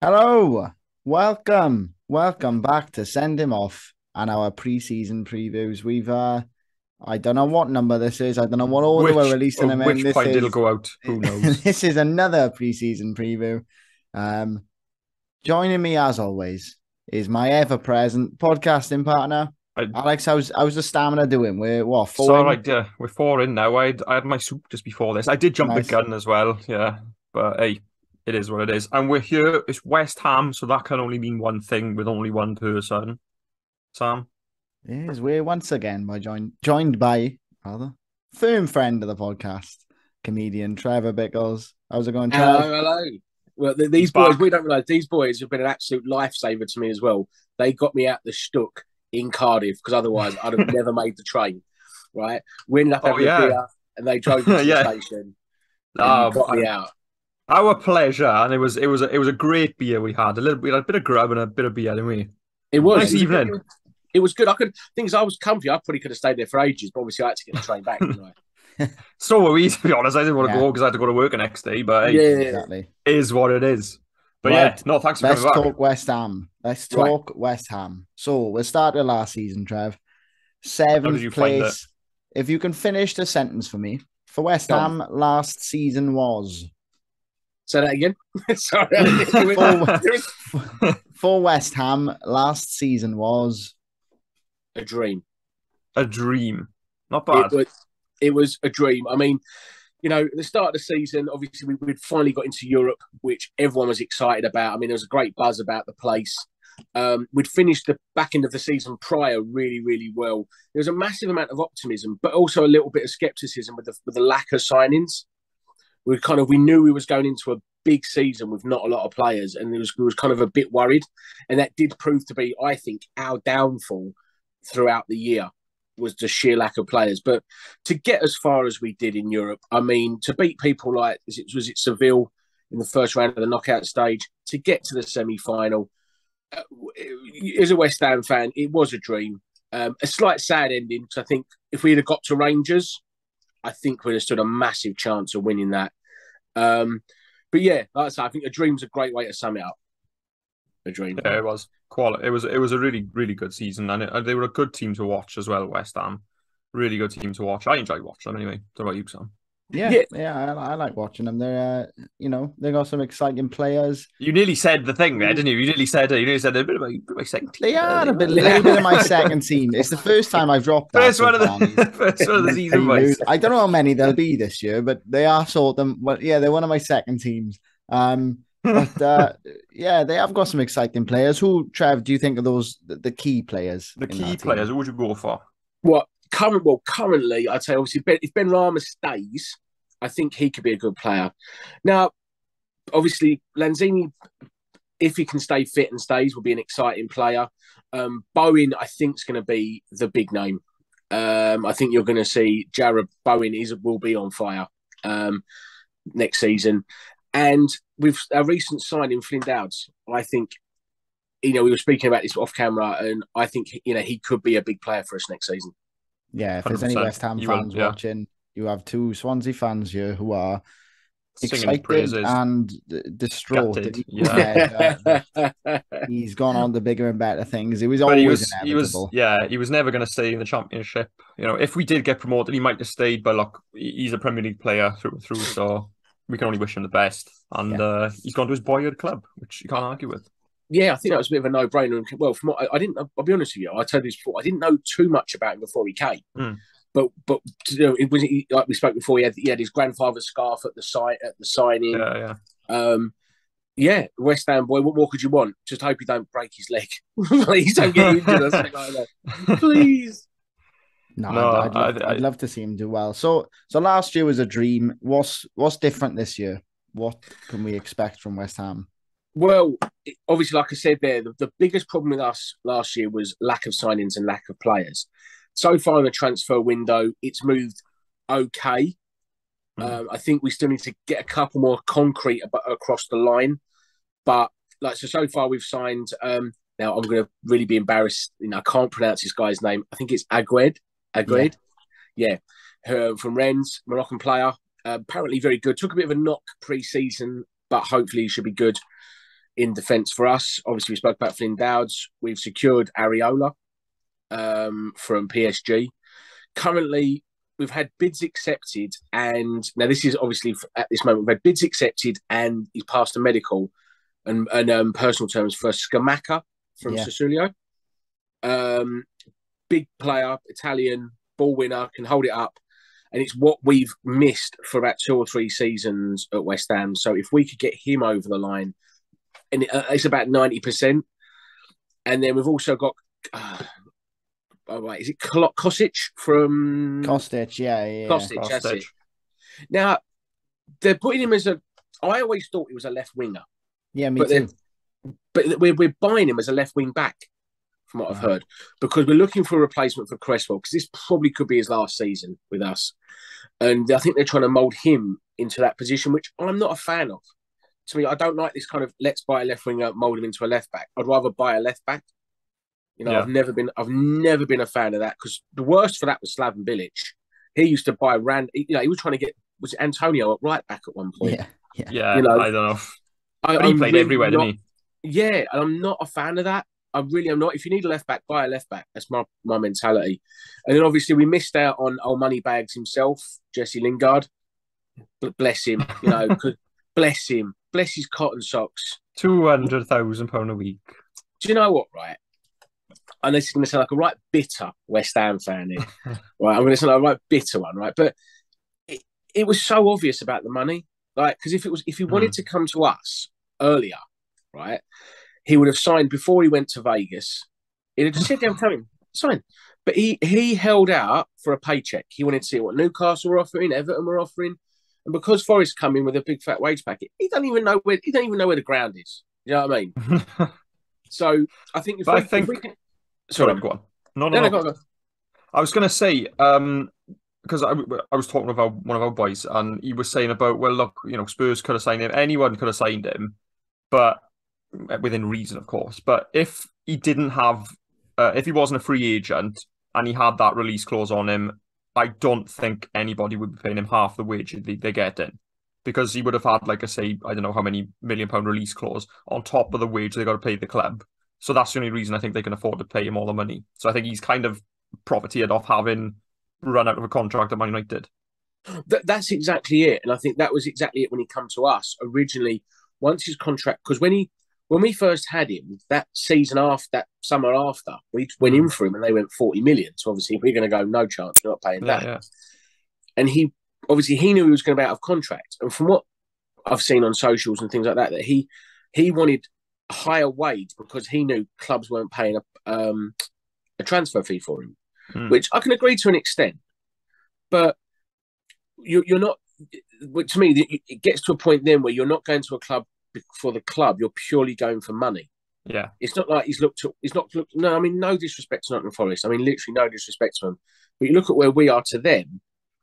Hello, welcome back to Send Him Off and our pre-season previews. I don't know what number this is. I don't know what order we're Which releasing at them in. which This point it'll is go out, who knows? this is another pre-season preview. Um, Joining me as always is my ever-present podcasting partner, I, Alex. How's the stamina doing? We're what, it's four all in? right, yeah. We're four in now. I had my soup just before this. I did jump the Nice. gun as well, yeah. But hey, it is what it is. And we're here. It's West Ham, so that can only mean one thing with only one person. Sam. Yes, we're once again joined by rather firm friend of the podcast, comedian Trevor Bickles. How's it going, Trev? Hello, hello. Well, He's these boys, we back. don't realise these boys have been an absolute lifesaver to me as well. They got me out the Stuck in Cardiff because otherwise I'd have never made the train. Right, we ended up Oh having a yeah. beer, and they drove me to the Yeah. station, and you Um, got me out. our pleasure, and it was a great beer we had. We had a bit of grub and a bit of beer, didn't we? It was, Nice it was a good, evening. it was good. I could things I was comfy. I probably could have stayed there for ages, but obviously I had to get the train back. Didn't I? So were we, to be honest. I didn't want to Yeah, go because I had to go to work the next day, but hey, Yeah, exactly. it is what it is. But yeah, Right, no, thanks for coming let's back. talk West Ham. Let's right. talk West Ham. So we'll start with last season, Trev. How did Seventh you find it? place. If you can finish the sentence for me, for West Go on. Ham, last season was Say that again. Sorry, it for, was for West Ham, last season was. a dream. A dream. Not It bad. was it was a dream. I mean, at the start of the season, obviously we'd finally got into Europe, which everyone was excited about. I mean, there was a great buzz about the place. We'd finished the back end of the season prior really, really well. There was a massive amount of optimism, but also a little bit of skepticism with the lack of signings. We knew we was going into a big season with not a lot of players, and we was kind of a bit worried, and that did prove to be, I think, our downfall throughout the year was the sheer lack of players. But to get as far as we did in Europe, I mean, to beat people like was it Seville in the first round of the knockout stage, to get to the semi-final, as a West Ham fan, it was a dream. A slight sad ending because I think if we'd have got to Rangers, I think we'd have stood a massive chance of winning that. Um, but yeah, like I say, I think a dream's a great way to sum it up. A dream. Yeah, it was quality. It was a really really good season, and they were a good team to watch as well. West Ham, really good team to watch. I enjoyed watching them anyway. What about you, Sam? Yeah, Yeah, I like watching them. They got some exciting players. You nearly said the thing there, didn't you? You nearly said a bit about my second They team there. are You a bit, know? little bit of my second team. It's the first time I've dropped that First so one of far on these, the first one of the these season, boys. previews. I don't know how many there'll be this year, but they are sort of, well, yeah, they're one of my second teams. But yeah, they have got some exciting players. Who, Trev, do you think are the key players The in key that team? players. Who would you go for? currently, I'd say obviously if Ben Rama stays, I think he could be a good player. Now, obviously, Lanzini, if he can stay fit and stays, will be an exciting player. Bowen, I think, is going to be the big name. I think you're going to see Jared Bowen will be on fire next season. And with our recent signing, Flynn Dowds, I think, we were speaking about this off camera, and I think, he could be a big player for us next season. Yeah, if there's any 100%. West Ham You will, fans yeah. watching, you have two Swansea fans here who are Singing his excited praises. and distraught that Gutted, he yeah. said that he's gone on to bigger and better things. It was But he always was, he was, inevitable. yeah, he was never going to stay in the championship. If we did get promoted, he might have stayed. But look, he's a Premier League player through and through, so we can only wish him the best. And Yeah. he's gone to his boyhood club, which you can't argue with. Yeah, I think that was a bit of a no-brainer. Well, from what I didn't, I'll be honest with you, I told you this before, I didn't know too much about him before he came. Mm. But it was like we spoke before. He had his grandfather's scarf at the signing. Yeah, yeah. Yeah, West Ham boy. What more could you want? Just hope he don't break his leg. Please don't get injured or something like that. Please. No, No, I'd love to see him do well. So last year was a dream. What's different this year? What can we expect from West Ham? Well, obviously, like I said there, the biggest problem with us last year was lack of signings and lack of players. So far in the transfer window, it's moved okay. I think we still need to get a couple more concrete across the line. But so far we've signed. Now I'm going to really be embarrassed. I can't pronounce this guy's name. I think it's Agued. Yeah, Agued, yeah, from Rennes, Moroccan player. Apparently very good. Took a bit of a knock pre-season, but hopefully he should be good. in defence for us. Obviously, we spoke about Flynn Dowds. We've secured Areola from PSG. Currently, we've had bids accepted, and now this is obviously at this moment we've had bids accepted, and he's passed a medical and personal terms for Scamacca from Sassuolo. Big player, Italian ball winner, can hold it up, and it's what we've missed for about 2 or 3 seasons at West Ham. So if we could get him over the line, and it's about 90%, and then we've also got. Is it Kostic from Kostic? Yeah. Kostic, that's it. Now they're putting him as a. I always thought he was a left winger. Yeah, me too. But we're buying him as a left wing back, from what I've heard, because we're looking for a replacement for Cresswell, because this probably could be his last season with us, and I think they're trying to mould him into that position, which I'm not a fan of. To me, I don't like this kind of let's buy a left winger, mould him into a left back. I'd rather buy a left back. You know, I've never been a fan of that, because the worst for that was Slaven Bilic. He used to buy he was trying to get Antonio at right back at one point. Yeah. You know, I don't know. He played really everywhere, didn't he? Yeah, and I'm not a fan of that. I really am not. If you need a left back, buy a left back. That's my mentality. And then obviously we missed out on old Moneybags himself, Jesse Lingard. But bless him, you know, bless him, bless his cotton socks. £200,000 a week. Do you know what? Right. And this is going to sound like a right bitter West Ham fan here. Right, I'm going to sound like a right bitter one, right? But it was so obvious about the money. Like, because if he wanted to come to us earlier, right, he would have signed before he went to Vegas. He'd have just said, "Damn, come in, sign." But he held out for a paycheck. He wanted to see what Newcastle were offering, Everton were offering, and because Forest come in with a big fat wage packet, he don't even know where the ground is. You know what I mean? So I think if we can. Sorry, go on. No, go. I was going to say, because I was talking about one of our boys, and he was saying about, well, look, you know, Spurs could have signed him, anyone could have signed him, but within reason, of course. But if he didn't have, if he wasn't a free agent and he had that release clause on him, I don't think anybody would be paying him half the wage they're getting, because he would have had, like I say, I don't know how many £1 million release clause on top of the wage they got to pay the club. So that's the only reason I think they can afford to pay him all the money. So I think he's kind of profiteered off having run out of a contract at Man United. That's exactly it. And I think that was exactly it when he came to us originally. Once his contract, because when we first had him, that season after, that summer after, we went in for him and they went 40 million. So obviously we're going to go, no chance, we're not paying that. Yeah. And he knew he was going to be out of contract. And from what I've seen on socials and things like that, that he wanted a higher wage because he knew clubs weren't paying a transfer fee for him, which I can agree to an extent. But you're not. To me, it gets to a point then where you're not going to a club for the club. You're purely going for money. Yeah, it's not like he's not looked. No, I mean, no disrespect to Nottingham Forest. I mean, literally no disrespect to them. But you look at where we are to them.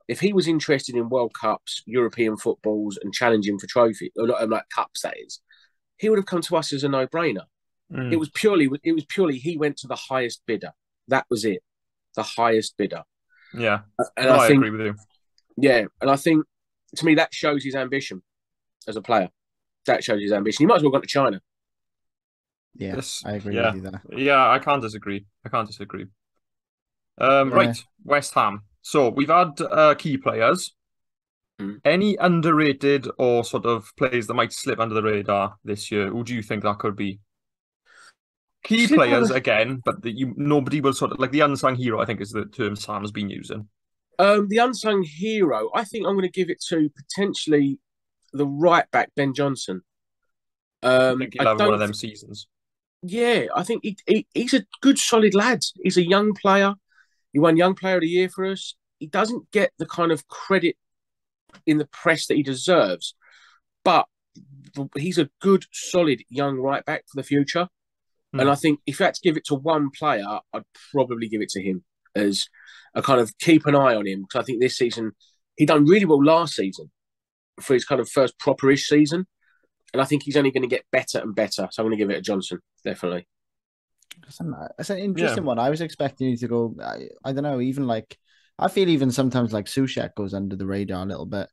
If he was interested in World Cups, European footballs, and challenging for trophy, or not like cups, that is, he would have come to us as a no-brainer. It was purely he went to the highest bidder. That was it, the highest bidder. Yeah, and I agree with you. Yeah, and I think to me that shows his ambition as a player. That shows his ambition. He might as well have gone to China. Yes, I agree with you there. Yeah, I can't disagree. Right, West Ham. So we've had key players. Any underrated or sort of players that might slip under the radar this year? Who do you think that could be? Key players again, but nobody will sort of, like the unsung hero, I think is the term Sam has been using. The unsung hero, I think I'm going to give it to potentially the right back, Ben Johnson. I think he'll have one of them seasons. Yeah, I think he's a good, solid lad. He's a young player. He won Young Player of the Year for us. He doesn't get the kind of credit in the press that he deserves, but he's a good, solid young right back for the future. And I think if I had to give it to one player, I'd probably give it to him as a kind of keep an eye on him, because I think this season he done really well last season for his kind of first proper-ish season, and I think he's only going to get better and better. So I'm going to give it to Johnson, definitely. It's an interesting one. I was expecting you to go, I don't know, even like, I feel even sometimes like Soucek goes under the radar a little bit.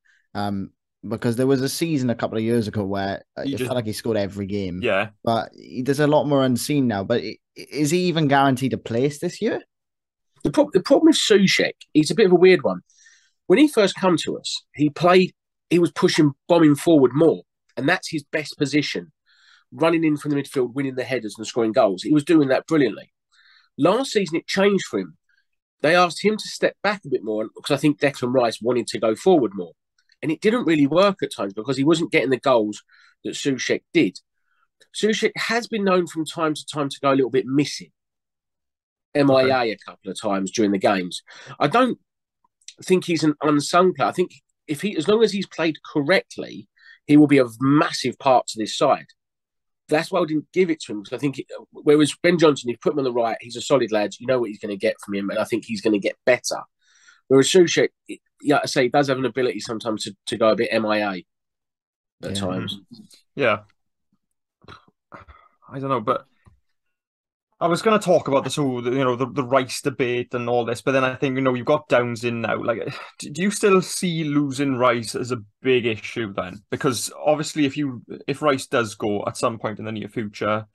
because there was a season a couple of years ago where it felt like he scored every game. Yeah. But there's a lot more unseen now. But is he even guaranteed a place this year? The problem with Soucek, he's a bit of a weird one. When he first come to us, he was pushing, bombing forward more. And that's his best position. Running in from the midfield, winning the headers and scoring goals. He was doing that brilliantly. Last season, it changed for him. They asked him to step back a bit more because I think Declan Rice wanted to go forward more. And it didn't really work at times because he wasn't getting the goals that Soucek did. Soucek has been known from time to time to go a little bit missing. MIA a couple of times during the games. I don't think he's an unsung player. I think as long as he's played correctly, he will be a massive part to this side. That's why I didn't give it to him because I think, whereas Ben Johnson, you put him on the right, he's a solid lad. You know what he's going to get from him, and I think he's going to get better. Whereas Soucek, I say, he does have an ability sometimes to go a bit MIA at times. Yeah. I don't know, but I was going to talk about this whole, the Rice debate and all this, but then I think, you've got Downs in now. Like, do you still see losing Rice as a big issue then? Because obviously, if Rice does go at some point in the near future,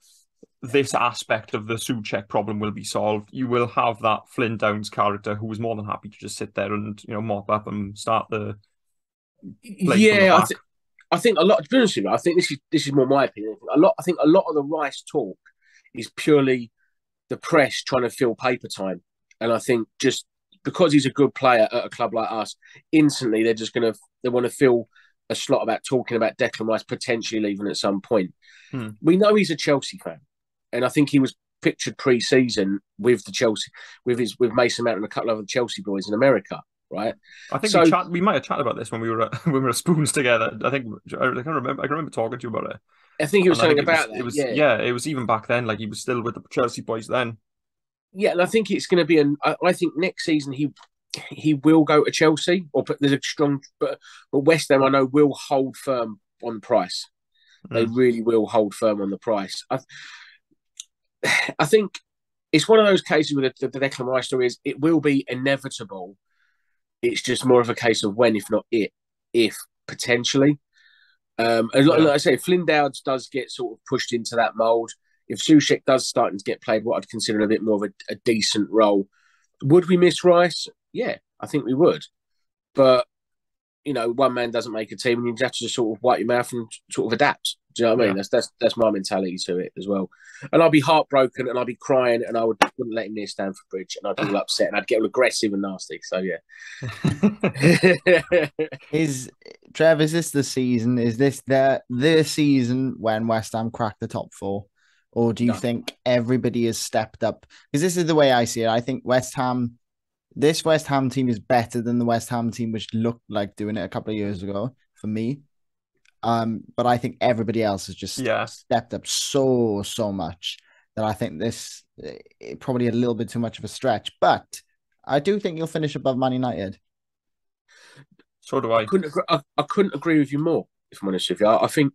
this aspect of the Soucek problem will be solved. You will have that Flynn Downs character who is more than happy to just sit there and mop up and start the I think a lot. To be honest with you, I think this is more my opinion. I think a lot of the Rice talk is purely the press trying to fill paper time, and I think just because he's a good player at a club like us, instantly they want to fill a slot about talking about Declan Rice potentially leaving at some point. We know he's a Chelsea fan, and I think he was pictured pre-season with the Chelsea with Mason Mount and a couple of other Chelsea boys in America. Right. I think we might have chatted about this when we were at Spoons together. I think I can remember talking to you about it. I think he was saying about that. It was even back then. Like he was still with the Chelsea boys then. Yeah, and I think it's going to be I think next season he will go to Chelsea, but there's a strong. But West Ham I know will hold firm on the price. They really will hold firm on the price. I think it's one of those cases with the Declan Rice story is it will be inevitable. It's just more of a case of when, if not if potentially. Like I say, if Flynn Downs does get sort of pushed into that mould, if Soucek does start to get played what I'd consider a bit more of a decent role, would we miss Rice? Yeah, I think we would. But, one man doesn't make a team and you just have to just sort of wipe your mouth and sort of adapt. Do you know what I mean? That's my mentality to it as well. And I'd be heartbroken and I'd be crying and I wouldn't let him near Stamford Bridge and I'd be all upset and I'd get all aggressive and nasty. So, yeah. Trev, is this the season? Is this the season when West Ham crack the top four? Or do you think everybody has stepped up? Because this is the way I see it. I think this West Ham team is better than the West Ham team, which looked like doing it a couple of years ago for me. But I think everybody else has just stepped up so much that I think this probably a little bit too much of a stretch. But I do think you'll finish above Man United. So do I. I couldn't agree with you more, if I'm honest with you. I think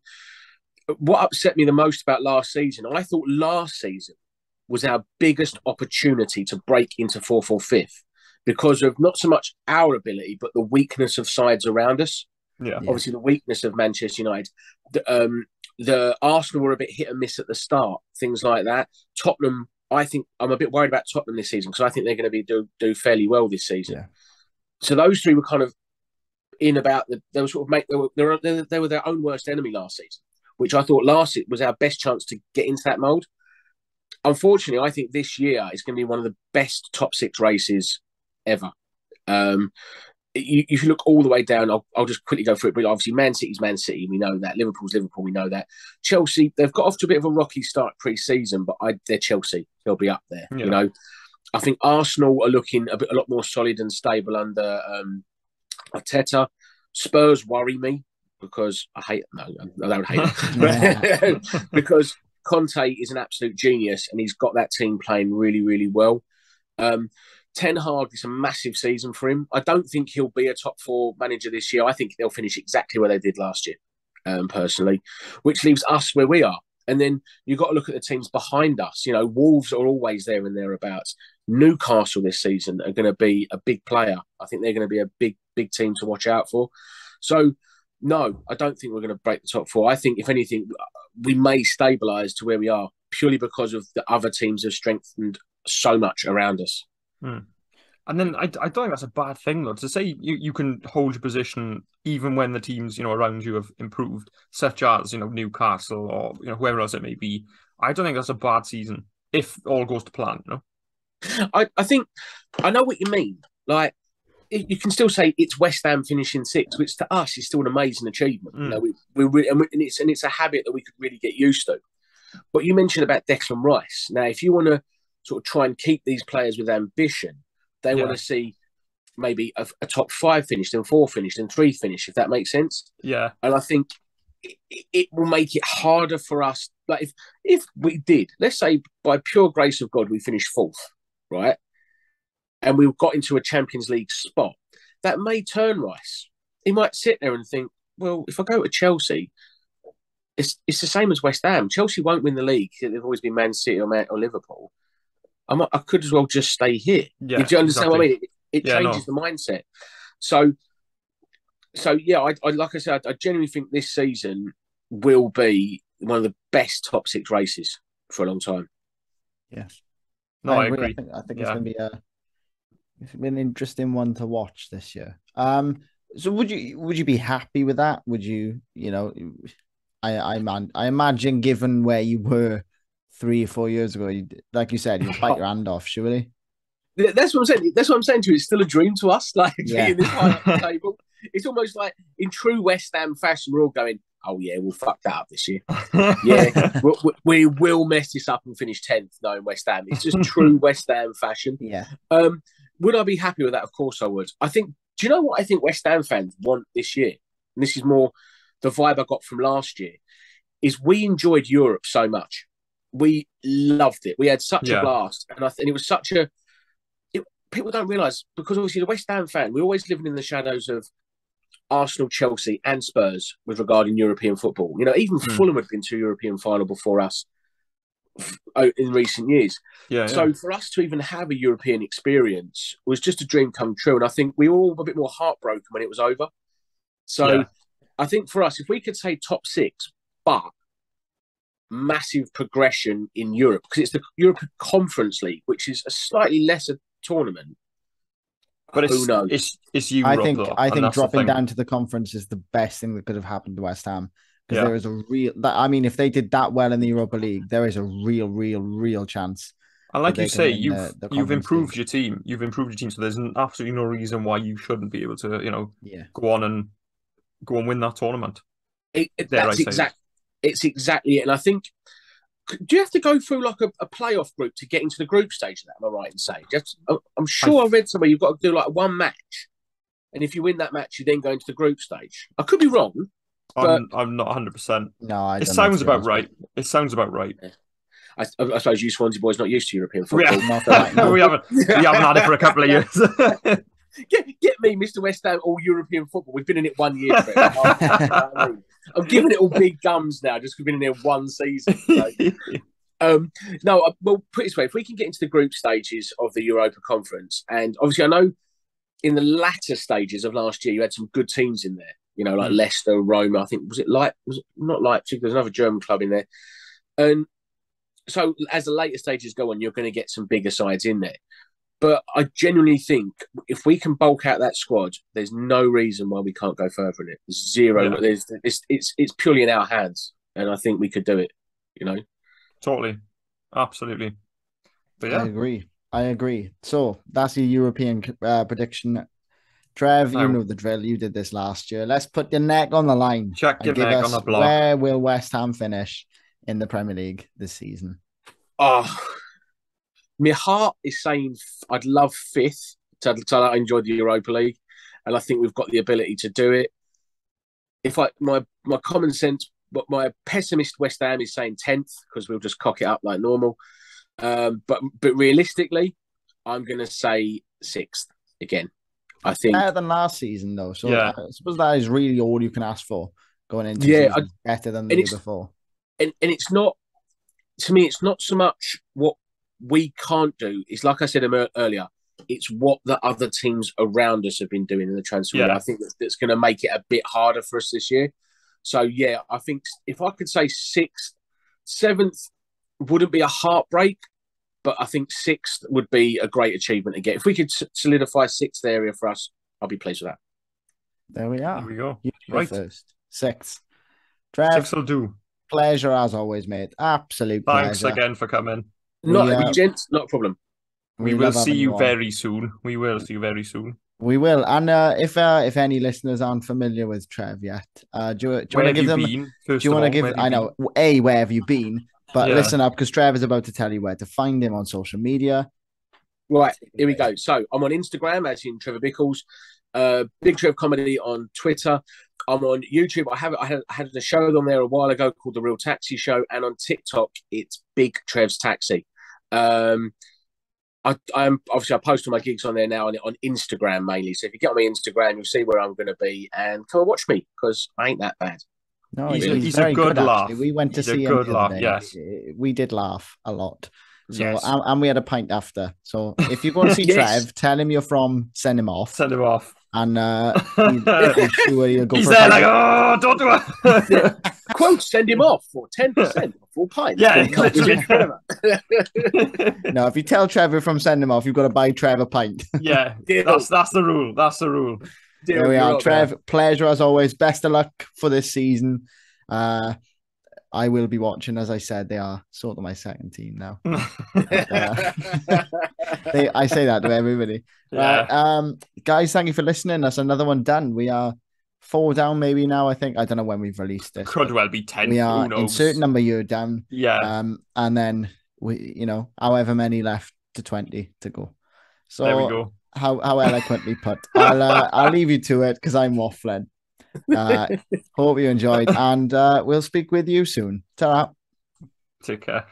what upset me the most about last season, I thought last season was our biggest opportunity to break into 4th or 5th because of not so much our ability, but the weakness of sides around us. Yeah. Obviously, the weakness of Manchester United. The Arsenal were a bit hit and miss at the start, things like that. Tottenham, I think I'm a bit worried about Tottenham this season because I think they're going to do fairly well this season. Yeah. So those three were kind of in about they were sort of they were their own worst enemy last season, which I thought was our best chance to get into that mould. Unfortunately, I think this year is going to be one of the best top 6 races ever. If you look all the way down, I'll just quickly go through it. But obviously, Man City's Man City, we know that. Liverpool's Liverpool, we know that. Chelsea, they've got off to a bit of a rocky start pre-season, but they're Chelsea. They'll be up there. Yeah. I think Arsenal are looking a lot more solid and stable under Arteta. Spurs worry me because I don't hate them. Because Conte is an absolute genius and he's got that team playing really, really well. Ten Hag is a massive season for him. I don't think he'll be a top 4 manager this year. I think they'll finish exactly where they did last year, personally, which leaves us where we are. And then you've got to look at the teams behind us. Wolves are always there and thereabouts. Newcastle this season are going to be a big player. I think they're going to be a big team to watch out for. So No, I don't think we're going to break the top four. I think, if anything, we may stabilise to where we are purely because of the other teams have strengthened so much around us. Hmm. And then I don't think that's a bad thing, though. To say you can hold your position even when the teams, around you have improved, such as, Newcastle or, whoever else it may be. I don't think that's a bad season if all goes to plan, I think I know what you mean. Like, you can still say it's West Ham finishing sixth, which to us is still an amazing achievement. And it's a habit that we could really get used to. But you mentioned about Declan Rice. Now, if you want to sort of try and keep these players with ambition, they want to see maybe a top 5 finish, then 4 finish, then 3 finish, if that makes sense. Yeah. And I think it will make it harder for us. Like, if we did, let's say by pure grace of God, we finished 4th, right? And we got into a Champions League spot, that may turn Rice. He might sit there and think, well, if I go to Chelsea, it's the same as West Ham. Chelsea won't win the league. They've always been Man City or Liverpool. I could as well just stay here. Yeah, do you understand what I mean? It changes the mindset. So yeah, I like I said, I genuinely think this season will be one of the best top 6 races for a long time. Yes. No, I agree. I think it's going to be an interesting one to watch this year. So would you be happy with that? Would you, I imagine, given where you were 3 or 4 years ago, like you said, you'd bite your hand off, surely. That's what I'm saying. That's what I'm saying to you. It's still a dream to us, like being this high up the table. It's almost like in true West Ham fashion, we're all going, oh yeah, we'll fuck that up this year. Yeah, we will mess this up and finish 10th, knowing West Ham. It's just true West Ham fashion. Yeah. Would I be happy with that? Of course I would. I think, do you know what I think West Ham fans want this year? And this is more the vibe I got from last year, is we enjoyed Europe so much. We loved it. We had such a blast. And it was such a... people don't realise, because obviously the West Ham fan, we're always living in the shadows of Arsenal, Chelsea and Spurs with regarding European football. Even Fulham had been to a European final before us in recent years. So for us to even have a European experience was just a dream come true. And I think we were all a bit more heartbroken when it was over. So I think for us, if we could say top 6, but massive progression in Europe, because it's the European Conference League, which is a slightly lesser tournament. But who knows? It's Europe. I think dropping down to the conference is the best thing that could have happened to West Ham, because there is a real. If they did that well in the Europa League, there is a real chance. And like you say, you've improved your team. You've improved your team, so there's absolutely no reason why you shouldn't be able to, go on and win that tournament. It's exactly it. And I think, do you have to go through like a playoff group to get into the group stage of that? Am I right in saying? I'm sure I read somewhere you've got to do like one match, and if you win that match, you then go into the group stage. I could be wrong, but I'm not 100%. No, it sounds about right. It sounds about right. Yeah. I suppose you Swansea boys not used to European football. We haven't had it for a couple of years. Get me, Mr. West Ham, all European football. We've been in it 1 year. I'm giving it all big gums now, just because we've been in there 1 season. So. Well, put it this way: if we can get into the group stages of the Europa Conference, and obviously I know in the latter stages of last year you had some good teams in there. Like Leicester, Roma. I think was it not Leipzig? There's another German club in there, and so as the later stages go on, you're going to get some bigger sides in there. But I genuinely think if we can bulk out that squad, there's no reason why we can't go further in it. Zero. Yeah. It's purely in our hands, and I think we could do it. Totally, absolutely. But yeah, I agree. So that's your European prediction, Trev. You know the drill. You did this last year. Let's put your neck on the line. Check your neck on the block. Where will West Ham finish in the Premier League this season? My heart is saying I'd love 5th. I enjoyed the Europa League, and I think we've got the ability to do it. My common sense, but my pessimist West Ham is saying 10th, because we'll just cock it up like normal. But realistically, I'm going to say 6th again. I think better than last season though. So I suppose that is really all you can ask for going into season. Better than the year before. And it's not, to me, it's not so much what we can't do. It's like I said earlier, It's what the other teams around us have been doing in the transfer window. I think that's going to make it a bit harder for us this year. So, yeah, I think if I could say 6th, 7th wouldn't be a heartbreak, but I think 6th would be a great achievement to get. If we could solidify 6th area for us, I'll be pleased with that. There we are. There we go. You right. First. 6th. Trev, 6th will do. Pleasure as always, mate. Absolute Thanks pleasure. again for coming. Gents, not a problem. We will see you very soon. We will see you very soon. We will. And if any listeners aren't familiar with Trev yet, do you want to give them? Do you want to give? I know. Where have you been? But listen up, because Trev is about to tell you where to find him on social media. Right, here we go. So I'm on Instagram, as in Trevor Bickles. Big Trev Comedy on Twitter. I'm on YouTube. I had a show on there a while ago called The Real Taxi Show, and on TikTok it's Big Trev's Taxi. I'm obviously I post all my gigs on there now on Instagram mainly. So if you get on my Instagram, you'll see where I'm going to be, and come and watch me because I ain't that bad. No, he's very a good laugh. Actually. We went to see him the other day. Yes. We did laugh a lot. So and we had a pint after. So if you go and see Trev, tell him you're from Send Him Off. Send him off. And I'm sure he'll go he's for there like, oh, don't do it. Quote, send him off for 10% full pint. Yeah, literally. No, if you tell Trevor from Send Him Off, you've got to buy Trev a pint. Yeah, that's the rule. That's the rule. There we are. Trev, pleasure as always. Best of luck for this season. I will be watching. As I said, they are sort of my second team now. I say that to everybody. Yeah. Guys, thank you for listening. That's another one done. We are 4 down maybe now, I think. I don't know when we've released this. Could well be 10. We are in certain number you're down. Yeah. And then we, however many left to 20 to go. So there we go. How eloquently put. I'll leave you to it because I'm waffling. Hope you enjoyed, and we'll speak with you soon. Ta-ra. Take care.